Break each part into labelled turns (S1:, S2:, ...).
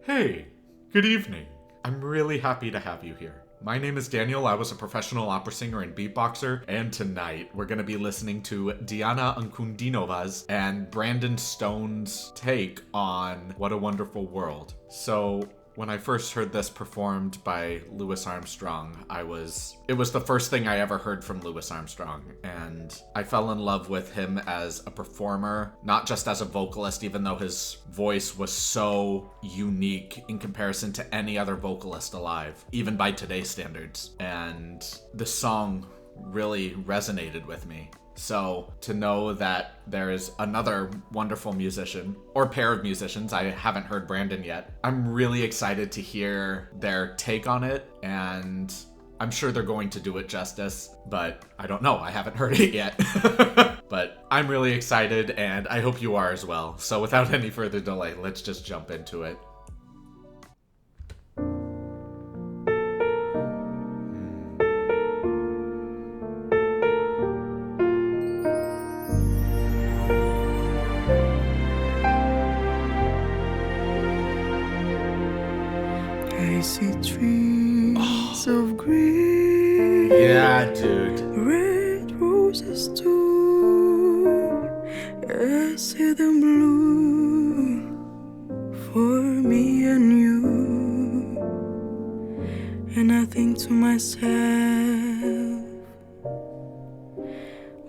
S1: Hey, good evening. I'm really happy to have you here. My name is Daniel. I was a professional opera singer and beatboxer, and tonight we're going to be listening to Diana Ankudinova's and Brandon Stone's take on What a Wonderful World. So, when I first heard this performed by Louis Armstrong, it was the first thing I ever heard from Louis Armstrong, and I fell in love with him as a performer, not just as a vocalist, even though his voice was so unique in comparison to any other vocalist alive, even by today's standards. And the song really resonated with me. So to know that there is another wonderful musician, or pair of musicians, I haven't heard Brandon yet, I'm really excited to hear their take on it, and I'm sure they're going to do it justice, but I don't know, I haven't heard it yet. But I'm really excited, and I hope you are as well. So without any further delay, let's just jump into it.
S2: I see trees of green.
S1: Yeah, dude.
S2: Red roses too. I see them blue for me and you. And I think to myself,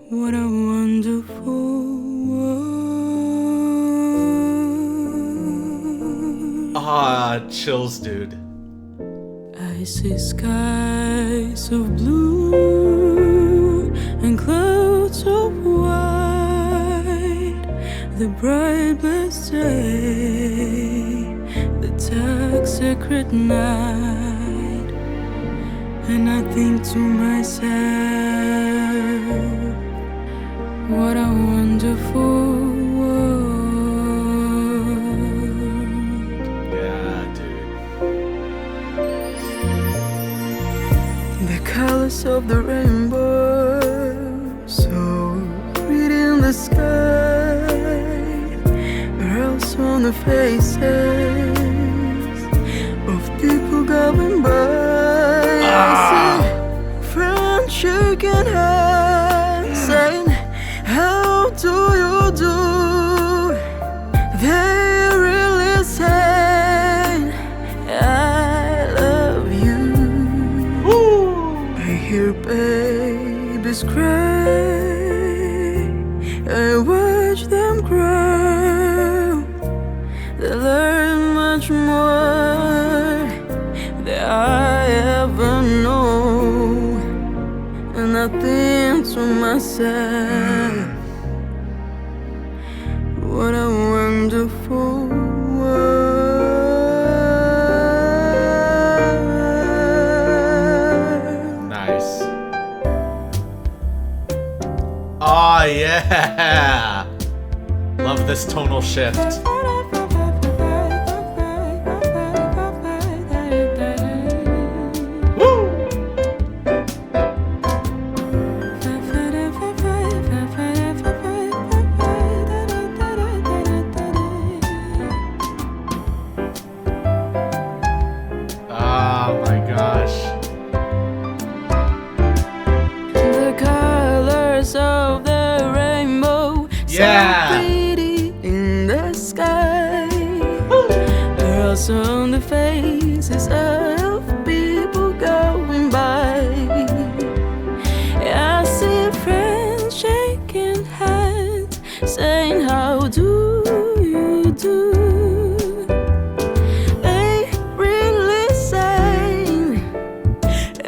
S2: what a wonderful world.
S1: Ah, chills, dude.
S2: I see skies of blue and clouds of white, the bright blessed day, the dark sacred night. And I think to myself, what a wonderful colors of the rainbow, so pretty in the sky, but also on the faces of people going by. I see friends shaking hands, saying, how do you do? They really say, I love you. I hear babies cry, I watch them grow. They learn much more than I ever know. And I think to myself, what a wonderful world.
S1: Oh yeah! Love this tonal shift. Woo! Oh my gosh.
S2: The colors of the rainbow,
S1: yeah,
S2: so pretty in the sky. They're also on the faces of people going by. I see friends shaking hands, saying, how do you do? They really say,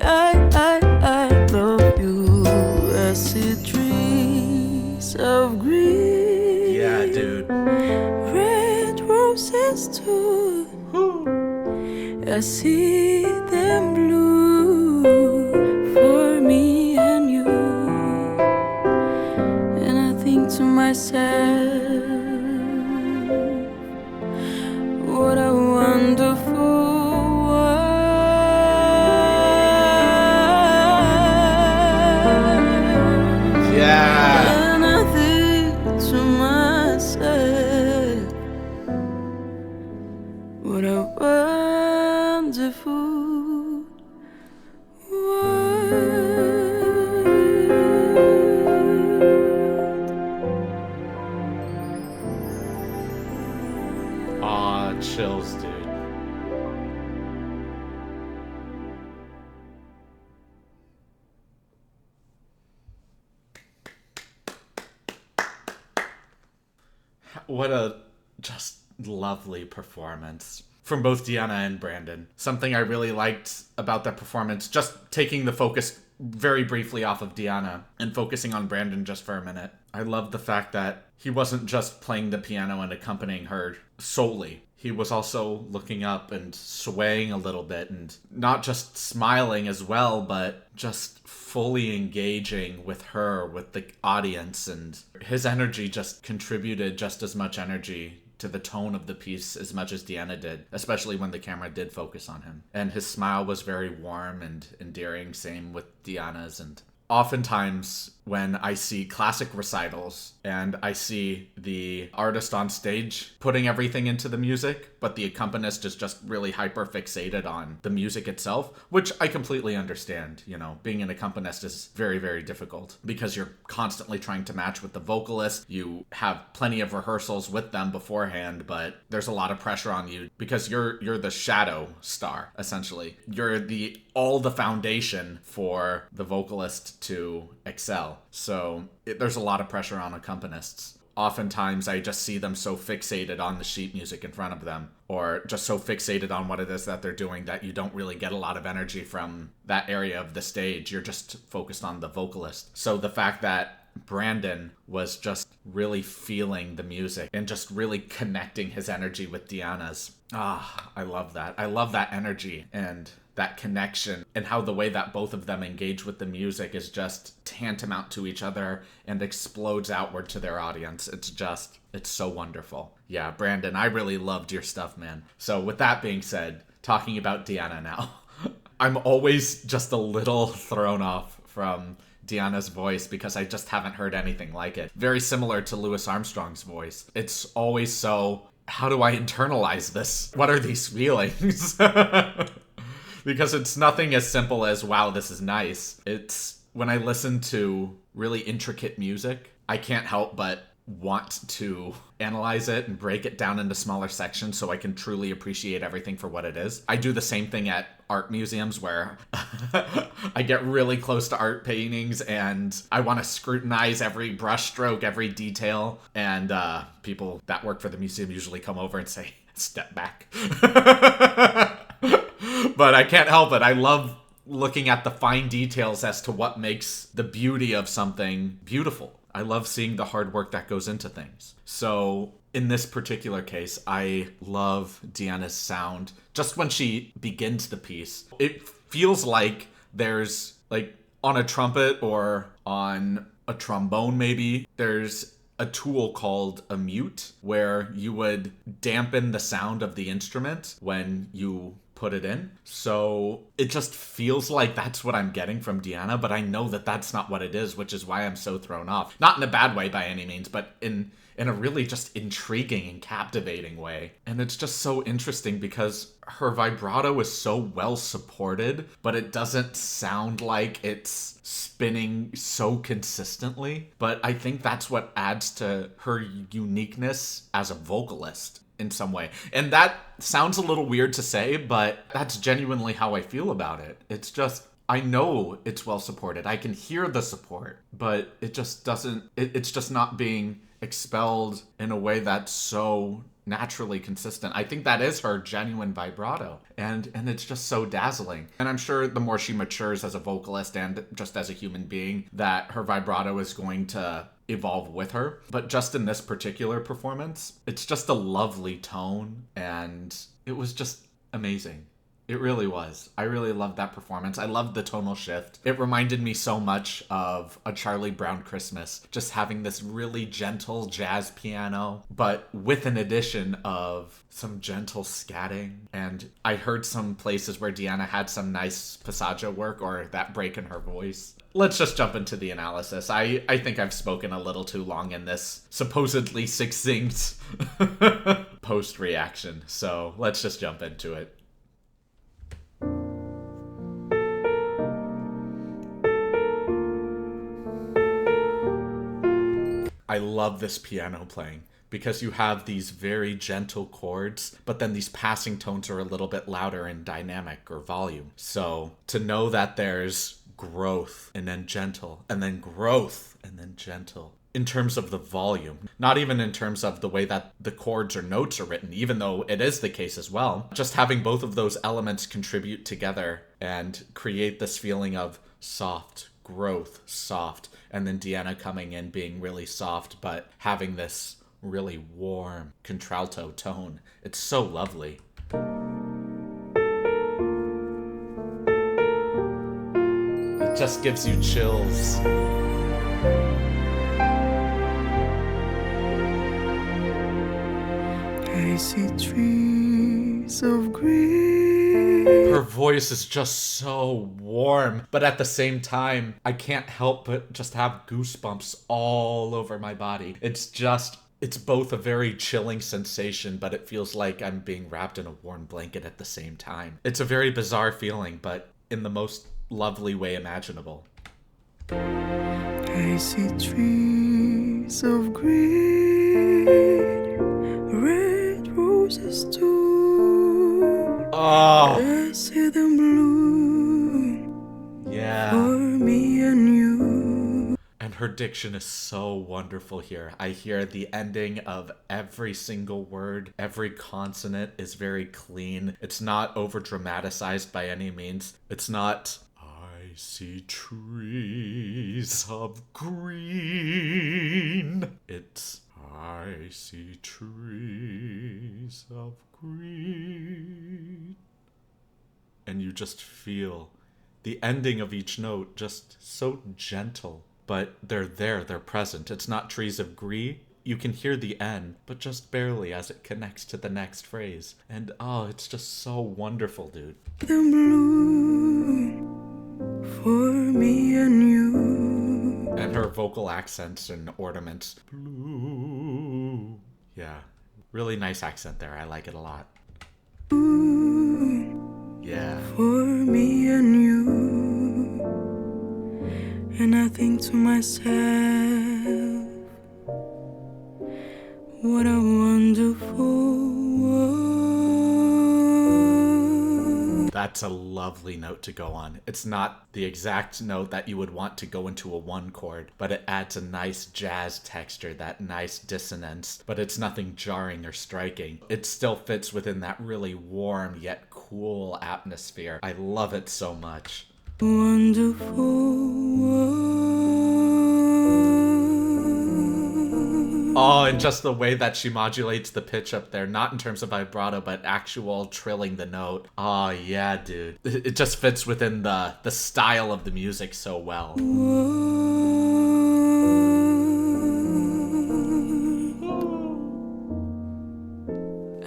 S2: I love you. I see trees of green.
S1: Yeah, dude.
S2: Red roses too. I see them blue for me and you. And I think to myself, what a wonderful world.
S1: Yeah.
S2: And I think to myself, What a wonderful world.
S1: Aw, chills, dude. What a just lovely performance from both Deanna and Brandon. Something I really liked about that performance, just taking the focus very briefly off of Deanna and focusing on Brandon just for a minute. I love the fact that he wasn't just playing the piano and accompanying her solely. He was also looking up and swaying a little bit and not just smiling as well, but just fully engaging with her, with the audience. And his energy just contributed just as much energy to the tone of the piece as much as Deanna did, especially when the camera did focus on him. And his smile was very warm and endearing, same with Deanna's. And oftentimes when I see classic recitals and I see the artist on stage putting everything into the music, but the accompanist is just really hyper fixated on the music itself, which I completely understand. You know, being an accompanist is very, very difficult because you're constantly trying to match with the vocalist. You have plenty of rehearsals with them beforehand, but there's a lot of pressure on you because you're the shadow star, essentially. You're all the foundation for the vocalist to excel. So there's a lot of pressure on accompanists. Oftentimes I just see them so fixated on the sheet music in front of them, or just so fixated on what it is that they're doing that you don't really get a lot of energy from that area of the stage. You're just focused on the vocalist. So the fact that Brandon was just really feeling the music and just really connecting his energy with Deanna's. I love that. I love that energy and that connection, and how the way that both of them engage with the music is just tantamount to each other and explodes outward to their audience. It's so wonderful. Yeah, Brandon, I really loved your stuff, man. So with that being said, talking about Deanna now, I'm always just a little thrown off from Deanna's voice because I just haven't heard anything like it. Very similar to Louis Armstrong's voice. It's always so, how do I internalize this? What are these feelings? Because it's nothing as simple as, wow, this is nice. It's when I listen to really intricate music, I can't help but want to analyze it and break it down into smaller sections so I can truly appreciate everything for what it is. I do the same thing at art museums where I get really close to art paintings and I want to scrutinize every brushstroke, every detail. And people that work for the museum usually come over and say, step back. But I can't help it. I love looking at the fine details as to what makes the beauty of something beautiful. I love seeing the hard work that goes into things. So in this particular case, I love Deanna's sound. Just when she begins the piece, it feels like there's, like, on a trumpet or on a trombone maybe, there's a tool called a mute where you would dampen the sound of the instrument when you put it in. So it just feels like that's what I'm getting from Deanna, but I know that that's not what it is, which is why I'm so thrown off. Not in a bad way by any means, but in a really just intriguing and captivating way. And it's just so interesting because her vibrato is so well supported, but it doesn't sound like it's spinning so consistently. But I think that's what adds to her uniqueness as a vocalist in some way. And that sounds a little weird to say, but that's genuinely how I feel about it. It's just, I know it's well supported. I can hear the support, but it just doesn't, it's just not being expelled in a way that's so naturally consistent. I think that is her genuine vibrato, and it's just so dazzling. And I'm sure the more she matures as a vocalist and just as a human being, that her vibrato is going to evolve with her. But just in this particular performance, it's just a lovely tone, and it was just amazing. It really was. I really loved that performance. I loved the tonal shift. It reminded me so much of A Charlie Brown Christmas, just having this really gentle jazz piano, but with an addition of some gentle scatting. And I heard some places where Deanna had some nice passaggio work, or that break in her voice. Let's just jump into the analysis. I think I've spoken a little too long in this supposedly succinct post reaction, so let's just jump into it. I love this piano playing because you have these very gentle chords, but then these passing tones are a little bit louder in dynamic or volume. So to know that there's growth and then gentle and then growth and then gentle in terms of the volume, not even in terms of the way that the chords or notes are written, even though it is the case as well. Just having both of those elements contribute together and create this feeling of soft, growth, soft, and then Deanna coming in being really soft, but having this really warm contralto tone. It's so lovely. It just gives you chills.
S2: I see trees of green.
S1: Her voice is just so warm, but at the same time, I can't help but just have goosebumps all over my body. It's both a very chilling sensation, but it feels like I'm being wrapped in a warm blanket at the same time. It's a very bizarre feeling, but in the most lovely way imaginable.
S2: I see trees of green, red roses too.
S1: Oh,
S2: I see them bloom
S1: yeah.
S2: for me and you.
S1: And her diction is so wonderful here. I hear the ending of every single word. Every consonant is very clean. It's not over dramatized by any means. It's not, I see trees of green. It's, I see trees of green. And you just feel the ending of each note just so gentle. But they're there, they're present. It's not trees of green. You can hear the end, but just barely as it connects to the next phrase. And oh, it's just so wonderful, dude.
S2: The blue for me and you.
S1: And her vocal accents and ornaments. Blue. Yeah, really nice accent there. I like it a lot. Yeah.
S2: For me and you. And I think to myself, what a wonderful world.
S1: That's a lovely note to go on. It's not the exact note that you would want to go into a one chord, but it adds a nice jazz texture, that nice dissonance, but it's nothing jarring or striking. It still fits within that really warm yet cool atmosphere. I love it so much.
S2: Wonderful world.
S1: Oh, and just the way that she modulates the pitch up there, not in terms of vibrato, but actual trilling the note. Oh, yeah, dude. It just fits within the style of the music so well.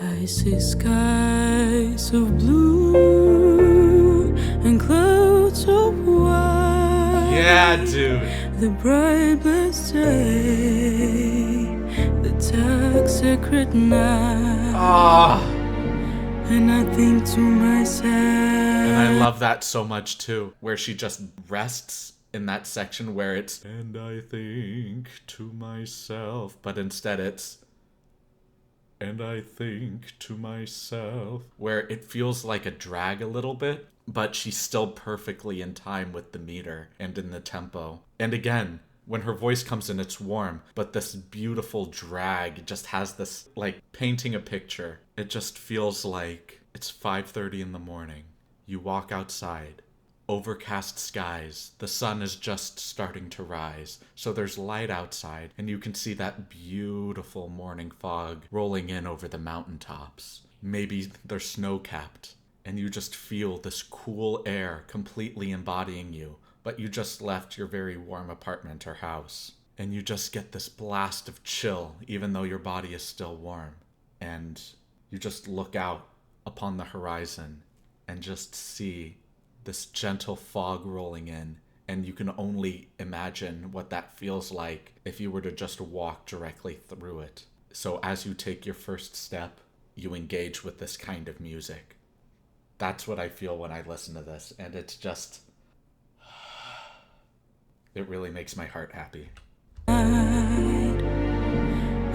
S2: I see skies of blue and clouds of white.
S1: Yeah, dude.
S2: The bright blessed day, the dark sacred night.
S1: Ah.
S2: And I think to myself.
S1: And I love that so much too, where she just rests in that section where it's, and I think to myself, but instead it's, and I think to myself, where it feels like a drag a little bit, but she's still perfectly in time with the meter and in the tempo. And again, when her voice comes in, it's warm, but this beautiful drag just has this, like, painting a picture. It just feels like it's 5:30 in the morning. You walk outside. Overcast skies. The sun is just starting to rise, so there's light outside, and you can see that beautiful morning fog rolling in over the mountaintops. Maybe they're snow-capped, and you just feel this cool air completely embodying you, but you just left your very warm apartment or house, and you just get this blast of chill, even though your body is still warm, and you just look out upon the horizon and just see this gentle fog rolling in, and you can only imagine what that feels like if you were to just walk directly through it. So as you take your first step, you engage with this kind of music. That's what I feel when I listen to this, and it's just... it really makes my heart happy.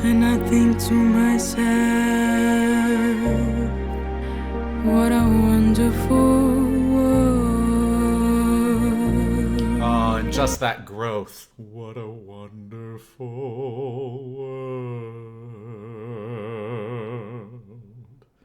S2: And I think to myself, what a wonderful world.
S1: Oh, and just that growth. What a wonderful world.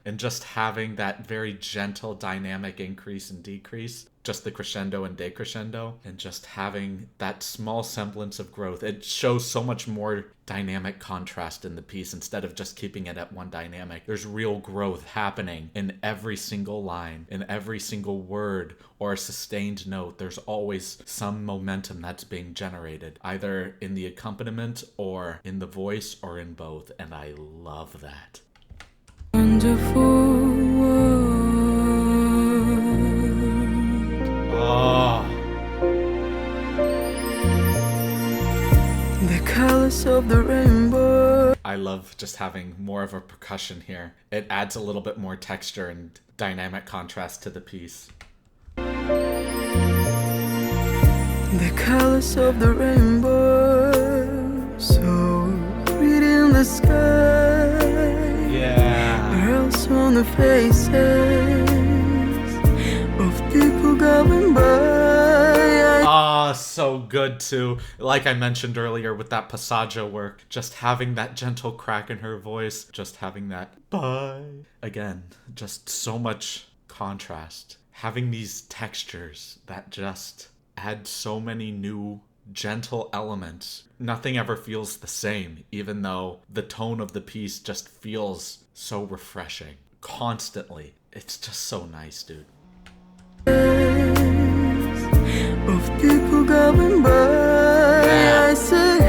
S1: And just having that very gentle dynamic increase and decrease, just the crescendo and decrescendo, and just having that small semblance of growth. It shows so much more dynamic contrast in the piece instead of just keeping it at one dynamic. There's real growth happening in every single line, in every single word or a sustained note. There's always some momentum that's being generated, either in the accompaniment or in the voice or in both, and I love that.
S2: Wonderful world.
S1: Oh.
S2: The colors of the rainbow.
S1: I love just having more of a percussion here. It adds a little bit more texture and dynamic contrast to the piece.
S2: The colors of the rainbow, so pretty in the sky.
S1: Yeah.
S2: Girls on the faces of people going by.
S1: Ah, so good too. Like I mentioned earlier with that passaggio work, just having that gentle crack in her voice, just having that bye. Again, just so much contrast. Having these textures that just add so many new gentle elements. Nothing ever feels the same, even though the tone of the piece just feels so refreshing. Constantly. It's just so nice, dude.
S2: Of people going by.
S1: Yeah.
S2: I say,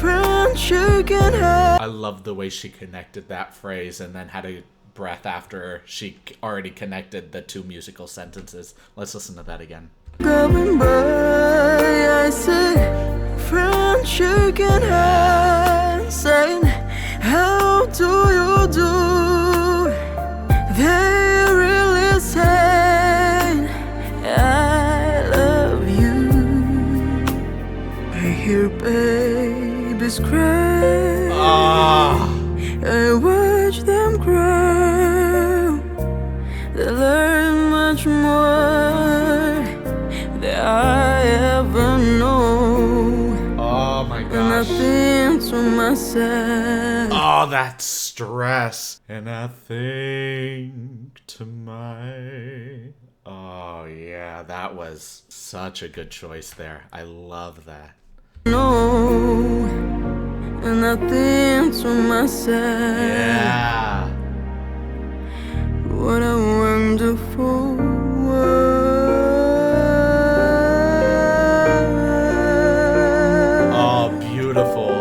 S2: French you can have.
S1: I love the way she connected that phrase and then had a breath after she already connected the two musical sentences. Let's listen to that again.
S2: Going by, I say, French you can have. Saying, how do you do? They really say, I love you. I hear babies cry.
S1: Ah.
S2: I watch them grow. They learn much more than I ever know.
S1: Oh my
S2: And I
S1: gosh.
S2: think to myself,
S1: Oh, that stress. And I think to my... Oh yeah, that was such a good choice there. I love that.
S2: no. And I think to myself,
S1: Yeah.
S2: what a wonderful world.
S1: Oh, beautiful.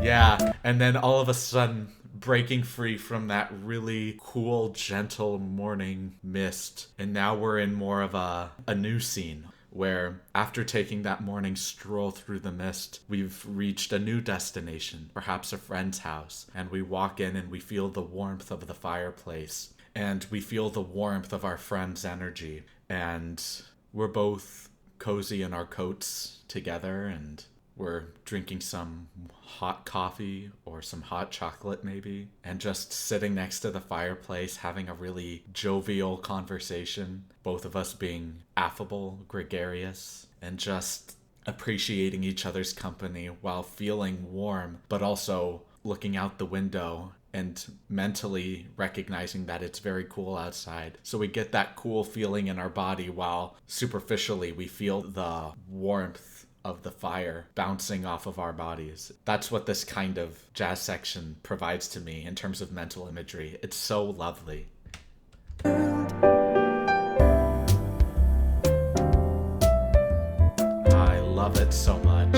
S1: Yeah, and then all of a sudden, breaking free from that really cool, gentle morning mist. And now we're in more of a new scene where after taking that morning stroll through the mist, we've reached a new destination, perhaps a friend's house. And we walk in and we feel the warmth of the fireplace. And we feel the warmth of our friend's energy. And we're both cozy in our coats together, and we're drinking some hot coffee or some hot chocolate maybe, and just sitting next to the fireplace having a really jovial conversation, both of us being affable, gregarious, and just appreciating each other's company while feeling warm, but also looking out the window and mentally recognizing that it's very cool outside. So we get that cool feeling in our body while superficially we feel the warmth of the fire bouncing off of our bodies. That's what this kind of jazz section provides to me in terms of mental imagery. It's so lovely. I love it so much.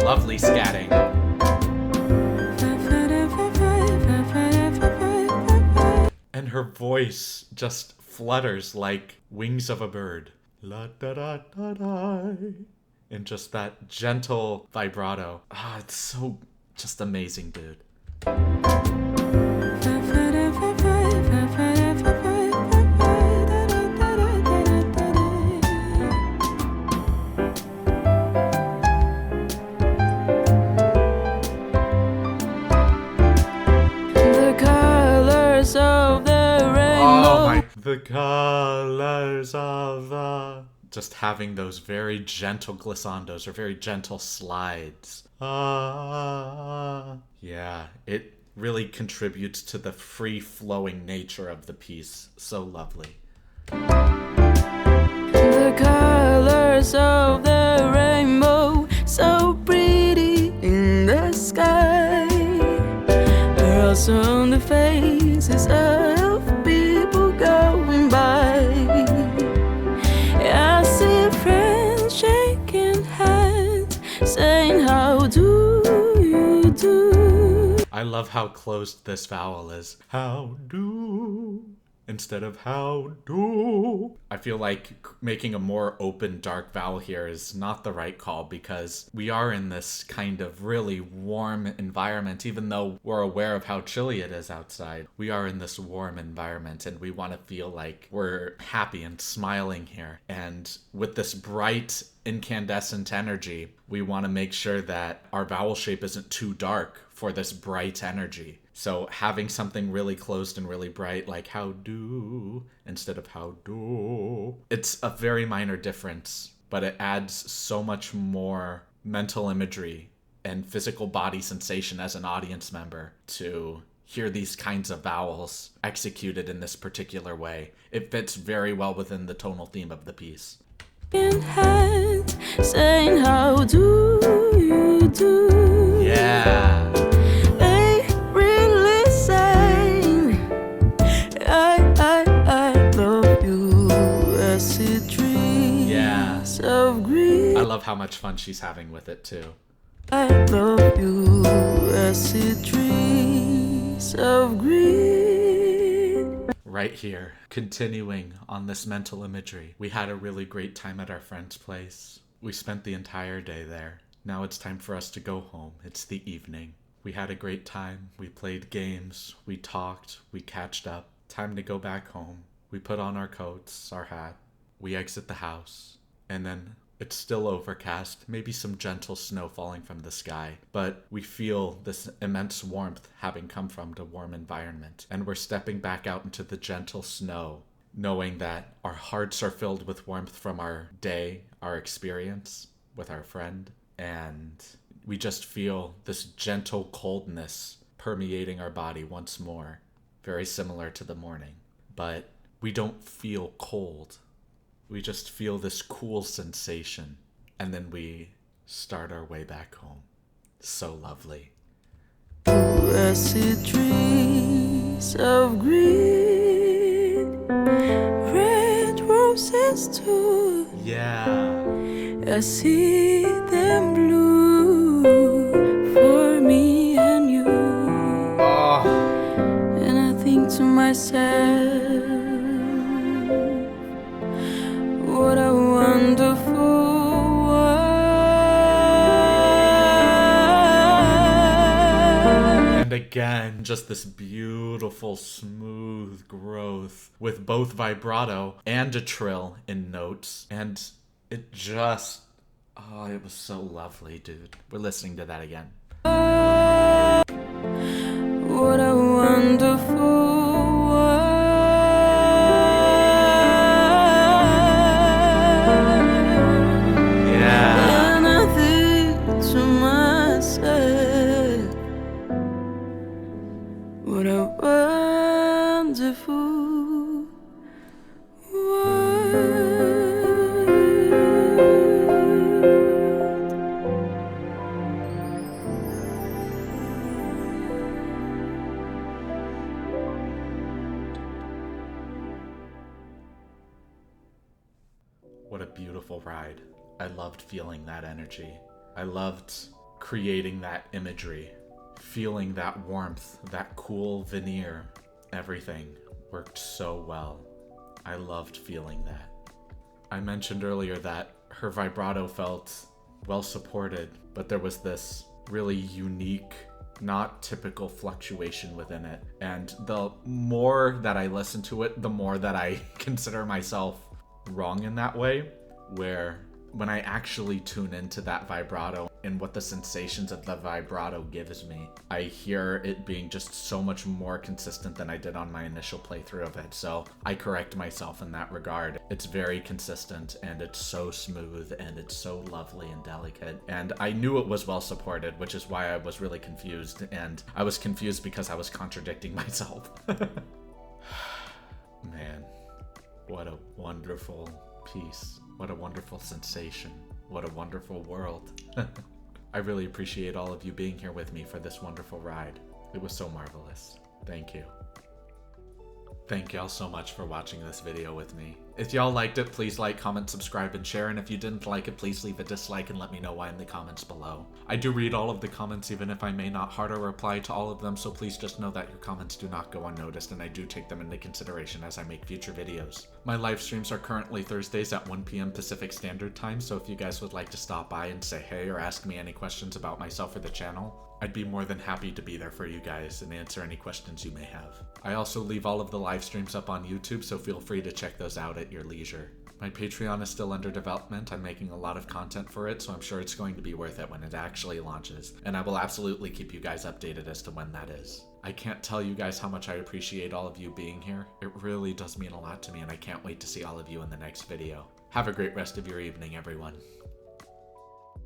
S1: Lovely scatting. And her voice just flutters like wings of a bird. La da da da da. And just that gentle vibrato. Ah, it's so just amazing, dude.
S2: The colors of the rainbow.
S1: Oh my, the colors of the... Just having those very gentle glissandos or very gentle slides. Yeah, it really contributes to the free-flowing nature of the piece. So lovely.
S2: The colors of the rainbow, so pretty in the sky. Pearls on the faces of people going by. I see friends shaking hands, saying, how do you do?
S1: I love how closed this vowel is. How do... instead of how do. I feel like making a more open dark vowel here is not the right call because we are in this kind of really warm environment. Even though we're aware of how chilly it is outside, we are in this warm environment and we want to feel like we're happy and smiling here. And with this bright incandescent energy, we want to make sure that our vowel shape isn't too dark for this bright energy. So having something really closed and really bright like how do instead of how do, it's a very minor difference, but it adds so much more mental imagery and physical body sensation as an audience member to hear these kinds of vowels executed in this particular way. It fits very well within the tonal theme of the piece.
S2: Hands, saying, how do you do?
S1: Yeah.
S2: Of green.
S1: I love how much fun she's having with it too.
S2: I love you, acid trees of green.
S1: Right here, continuing on this mental imagery. We had a really great time at our friend's place. We spent the entire day there. Now it's time for us to go home. It's the evening. We had a great time. We played games. We talked. We catched up. Time to go back home. We put on our coats, our hat. We exit the house. And then it's still overcast, maybe some gentle snow falling from the sky, but we feel this immense warmth having come from the warm environment. And we're stepping back out into the gentle snow, knowing that our hearts are filled with warmth from our day, our experience with our friend, and we just feel this gentle coldness permeating our body once more, very similar to the morning. But we don't feel cold. We just feel this cool sensation, and then we start our way back home. So lovely.
S2: Acid trees of green, red roses too.
S1: Yeah.
S2: I see them blue for me and you.
S1: Oh.
S2: And I think to myself, what a wonderful world.
S1: And again, just this beautiful, smooth growth with both vibrato and a trill in notes. And it just, oh, it was so lovely, dude. We're listening to that again.
S2: What a wonderful world. What a wonderful
S1: What a beautiful ride. I loved feeling that energy. I loved creating that imagery. Feeling that warmth, that cool veneer, everything worked so well. I loved feeling that. I mentioned earlier that her vibrato felt well supported, but there was this really unique, not typical fluctuation within it. And the more that I listen to it, the more that I consider myself wrong in that way, where when I actually tune into that vibrato and what the sensations of the vibrato gives me, I hear it being just so much more consistent than I did on my initial playthrough of it. So I correct myself in that regard. It's very consistent and it's so smooth and it's so lovely and delicate. And I knew it was well supported, which is why I was really confused. And I was confused because I was contradicting myself. Man, what a wonderful piece. What a wonderful sensation. What a wonderful world. I really appreciate all of you being here with me for this wonderful ride. It was so marvelous. Thank you. Thank y'all so much for watching this video with me. If y'all liked it, please like, comment, subscribe, and share. And if you didn't like it, please leave a dislike and let me know why in the comments below. I do read all of the comments, even if I may not heart or reply to all of them, so please just know that your comments do not go unnoticed, and I do take them into consideration as I make future videos. My live streams are currently Thursdays at 1 p.m. Pacific Standard Time, so if you guys would like to stop by and say hey or ask me any questions about myself or the channel, I'd be more than happy to be there for you guys and answer any questions you may have. I also leave all of the live streams up on YouTube, so feel free to check those out at your leisure. My Patreon is still under development. I'm making a lot of content for it, so I'm sure it's going to be worth it when it actually launches, and I will absolutely keep you guys updated as to when that is. I can't tell you guys how much I appreciate all of you being here. It really does mean a lot to me, and I can't wait to see all of you in the next video. Have a great rest of your evening, everyone.